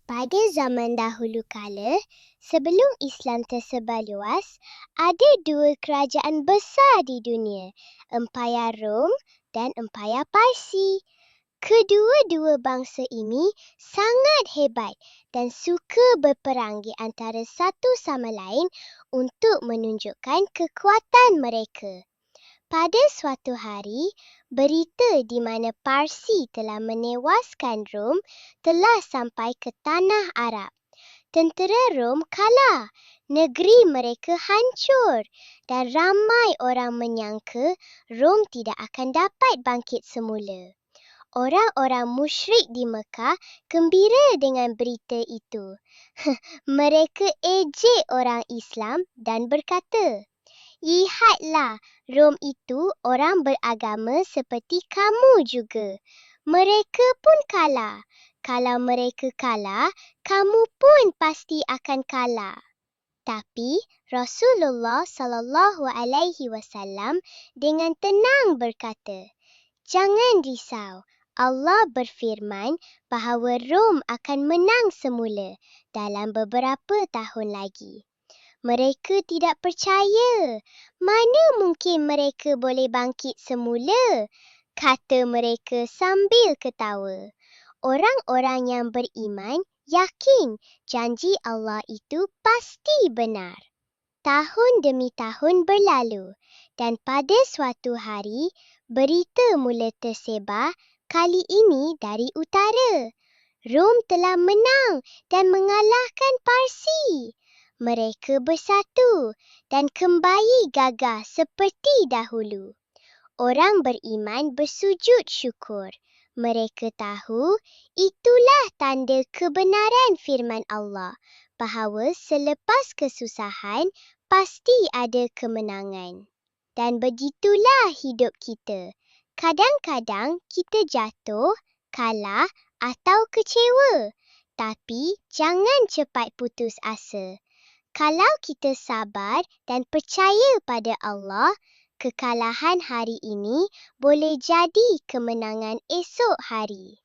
Pada zaman dahulu kala, sebelum Islam tersebar luas, ada dua kerajaan besar di dunia, Empayar Rom dan Empayar Parsi. Kedua-dua bangsa ini sangat hebat dan suka berperang di antara satu sama lain untuk menunjukkan kekuatan mereka. Pada suatu hari, berita di mana Parsi telah menewaskan Rom telah sampai ke tanah Arab. Tentera Rom kalah, negeri mereka hancur dan ramai orang menyangka Rom tidak akan dapat bangkit semula. Orang-orang musyrik di Mekah gembira dengan berita itu. Mereka ejek orang Islam dan berkata, "Lihatlah, Rom itu orang beragama seperti kamu juga. Mereka pun kalah. Kalau mereka kalah, kamu pun pasti akan kalah." Tapi Rasulullah SAW dengan tenang berkata, "Jangan risau. Allah berfirman bahawa Rom akan menang semula dalam beberapa tahun lagi." Mereka tidak percaya. "Mana mungkin mereka boleh bangkit semula?" kata mereka sambil ketawa. Orang-orang yang beriman yakin janji Allah itu pasti benar. Tahun demi tahun berlalu dan pada suatu hari berita mula tersebar, kali ini dari utara. Rom telah menang dan mengalahkan Parsi. Mereka bersatu dan kembali gagah seperti dahulu. Orang beriman bersujud syukur. Mereka tahu itulah tanda kebenaran firman Allah bahawa selepas kesusahan pasti ada kemenangan. Dan begitulah hidup kita. Kadang-kadang kita jatuh, kalah atau kecewa. Tapi jangan cepat putus asa. Kalau kita sabar dan percaya pada Allah, kekalahan hari ini boleh jadi kemenangan esok hari.